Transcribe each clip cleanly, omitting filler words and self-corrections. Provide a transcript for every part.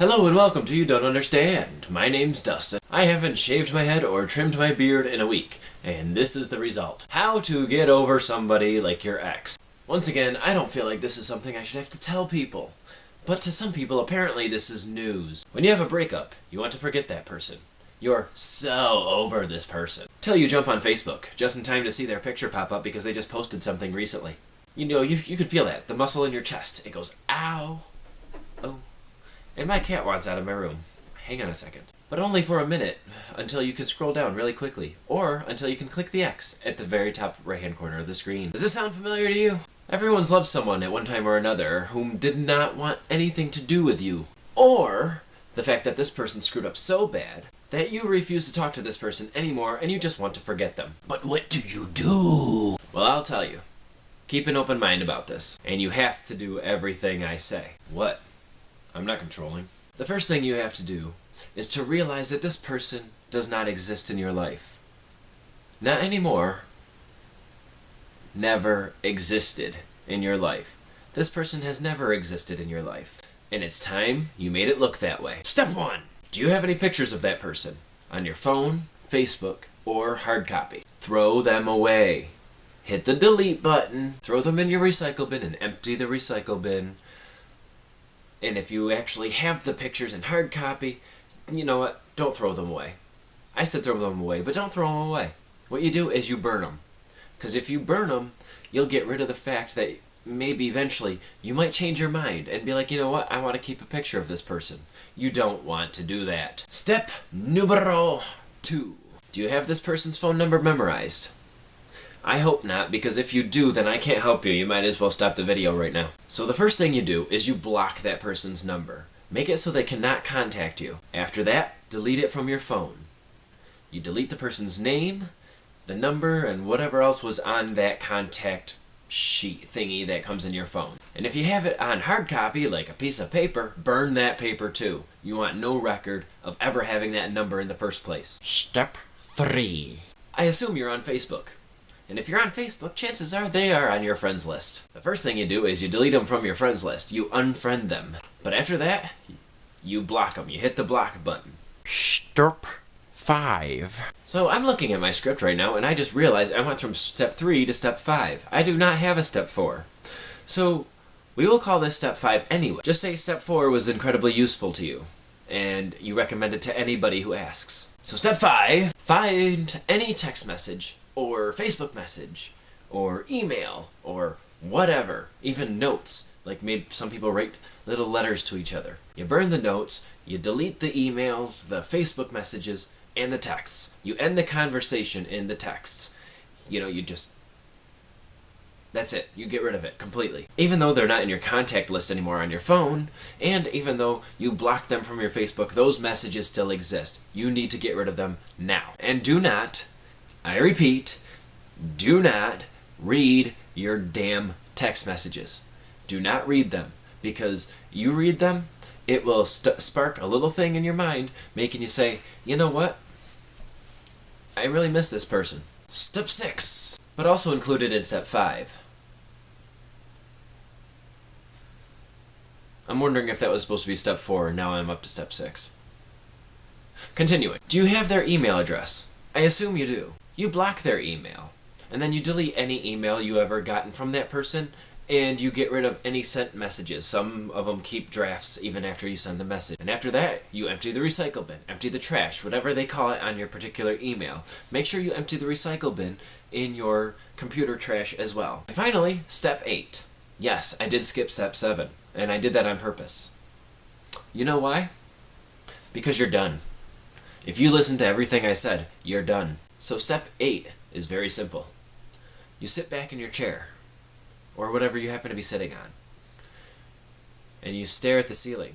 Hello and welcome to You Don't Understand. My name's Dustin. I haven't shaved my head or trimmed my beard in a week, and this is the result. How to get over somebody like your ex. Once again, I don't feel like this is something I should have to tell people. But to some people, apparently this is news. When you have a breakup, you want to forget that person. You're so over this person. Till you jump on Facebook, just in time to see their picture pop up because they just posted something recently. You know, you could feel that, the muscle in your chest. It goes, ow, oh. And my cat wants out of my room. Hang on a second. But only for a minute, until you can scroll down really quickly, or until you can click the X at the very top right-hand corner of the screen. Does this sound familiar to you? Everyone's loved someone at one time or another whom did not want anything to do with you. Or the fact that this person screwed up so bad that you refuse to talk to this person anymore and you just want to forget them. But what do you do? Well, I'll tell you. Keep an open mind about this. And you have to do everything I say. What? I'm not controlling. The first thing you have to do is to realize that this person does not exist in your life. Not anymore. Never existed in your life. This person has never existed in your life. And it's time you made it look that way. Step 1. Do you have any pictures of that person on your phone, Facebook, or hard copy? Throw them away. Hit the delete button, throw them in your recycle bin and empty the recycle bin. And if you actually have the pictures in hard copy, you know what? Don't throw them away. I said throw them away, but don't throw them away. What you do is you burn them. Because if you burn them, you'll get rid of the fact that maybe eventually you might change your mind and be like, you know what? I want to keep a picture of this person. You don't want to do that. Step numero 2. Do you have this person's phone number memorized? I hope not, because if you do, then I can't help you. You might as well stop the video right now. So the first thing you do is you block that person's number. Make it so they cannot contact you. After that, delete it from your phone. You delete the person's name, the number, and whatever else was on that contact sheet thingy that comes in your phone. And if you have it on hard copy, like a piece of paper, burn that paper too. You want no record of ever having that number in the first place. Step 3. I assume you're on Facebook. And if you're on Facebook, chances are they are on your friends list. The first thing you do is you delete them from your friends list. You unfriend them. But after that, you block them. You hit the block button. Step 5. So I'm looking at my script right now, and I just realized I went from step 3 to step 5. I do not have a step 4. So we will call this step 5 anyway. Just say step 4 was incredibly useful to you, and you recommend it to anybody who asks. So step 5, find any text message or Facebook message, or email, or whatever, even notes, like maybe some people write little letters to each other. You burn the notes, you delete the emails, the Facebook messages, and the texts. You end the conversation in the texts. You know, that's it. You get rid of it completely. Even though they're not in your contact list anymore on your phone, and even though you blocked them from your Facebook, those messages still exist. You need to get rid of them now. And do not, I repeat, do not read your damn text messages. Do not read them, because you read them, it will spark a little thing in your mind, making you say, you know what? I really miss this person. Step 6, but also included in step 5. I'm wondering if that was supposed to be step 4, and now I'm up to step 6. Continuing. Do you have their email address? I assume you do. You block their email, and then you delete any email you ever gotten from that person, and you get rid of any sent messages. Some of them keep drafts even after you send the message. And after that, you empty the recycle bin, empty the trash, whatever they call it on your particular email. Make sure you empty the recycle bin in your computer trash as well. And finally, step 8. Yes, I did skip step 7, and I did that on purpose. You know why? Because you're done. If you listen to everything I said, you're done. So step 8 is very simple. You sit back in your chair, or whatever you happen to be sitting on, and you stare at the ceiling.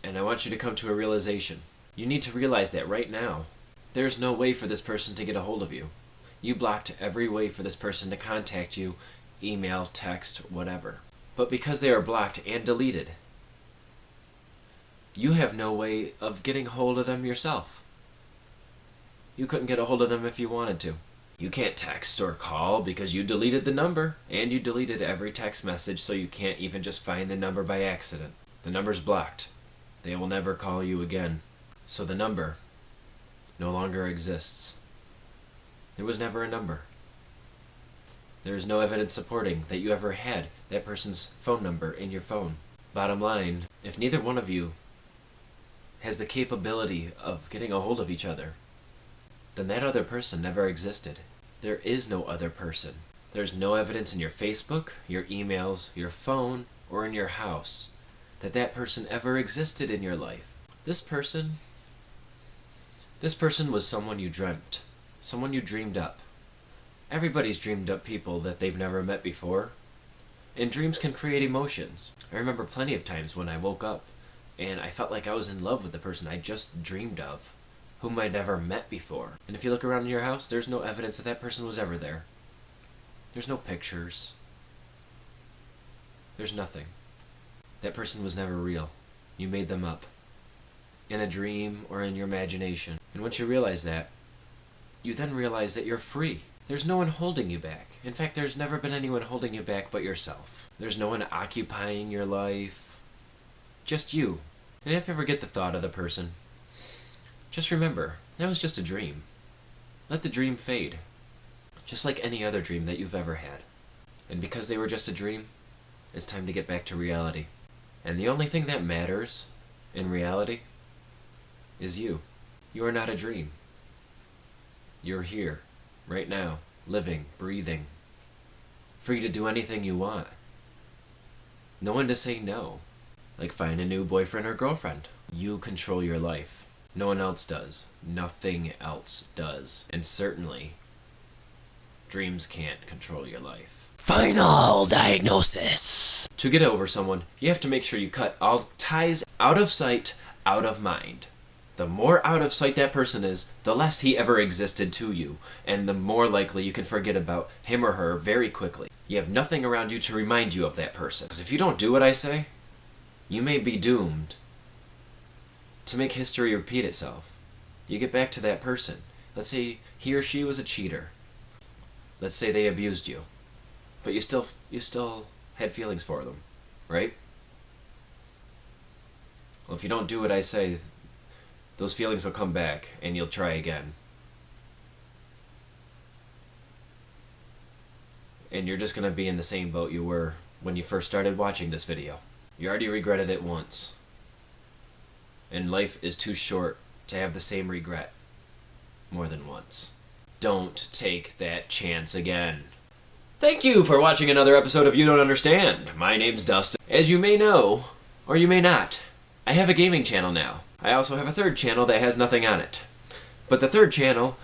And I want you to come to a realization. You need to realize that right now, there's no way for this person to get a hold of you. You blocked every way for this person to contact you, email, text, whatever. But because they are blocked and deleted, you have no way of getting a hold of them yourself. You couldn't get a hold of them if you wanted to. You can't text or call because you deleted the number, and you deleted every text message, so you can't even just find the number by accident. The number's blocked. They will never call you again. So the number no longer exists. There was never a number. There is no evidence supporting that you ever had that person's phone number in your phone. Bottom line, if neither one of you has the capability of getting a hold of each other, then that other person never existed. There is no other person. There's no evidence in your Facebook, your emails, your phone, or in your house that that person ever existed in your life. This person was someone you dreamt, someone you dreamed up. Everybody's dreamed up people that they've never met before, and dreams can create emotions. I remember plenty of times when I woke up and I felt like I was in love with the person I just dreamed of, whom I'd never met before. And if you look around in your house, there's no evidence that that person was ever there. There's no pictures. There's nothing. That person was never real. You made them up, in a dream or in your imagination. And once you realize that, you then realize that you're free. There's no one holding you back. In fact, there's never been anyone holding you back but yourself. There's no one occupying your life. Just you. And if you ever get the thought of the person, just remember, that was just a dream. Let the dream fade. Just like any other dream that you've ever had. And because they were just a dream, it's time to get back to reality. And the only thing that matters in reality is you. You are not a dream. You're here, right now, living, breathing, free to do anything you want. No one to say no. Like find a new boyfriend or girlfriend. You control your life. No one else does. Nothing else does. And certainly, dreams can't control your life. Final diagnosis. To get over someone, you have to make sure you cut all ties out of sight, out of mind. The more out of sight that person is, the less he ever existed to you, and the more likely you can forget about him or her very quickly. You have nothing around you to remind you of that person. Because if you don't do what I say, you may be doomed to make history repeat itself. You get back to that person. Let's say he or she was a cheater. Let's say they abused you. But you still had feelings for them, right? Well, if you don't do what I say, those feelings will come back and you'll try again. And you're just going to be in the same boat you were when you first started watching this video. You already regretted it once. And life is too short to have the same regret more than once. Don't take that chance again. Thank you for watching another episode of You Don't Understand. My name's Dustin. As you may know, or you may not, I have a gaming channel now. I also have a third channel that has nothing on it. But the third channel,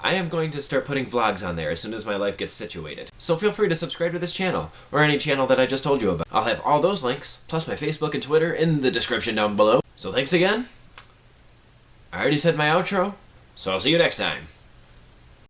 I am going to start putting vlogs on there as soon as my life gets situated. So feel free to subscribe to this channel, or any channel that I just told you about. I'll have all those links, plus my Facebook and Twitter, in the description down below. So thanks again. I already said my outro, so I'll see you next time.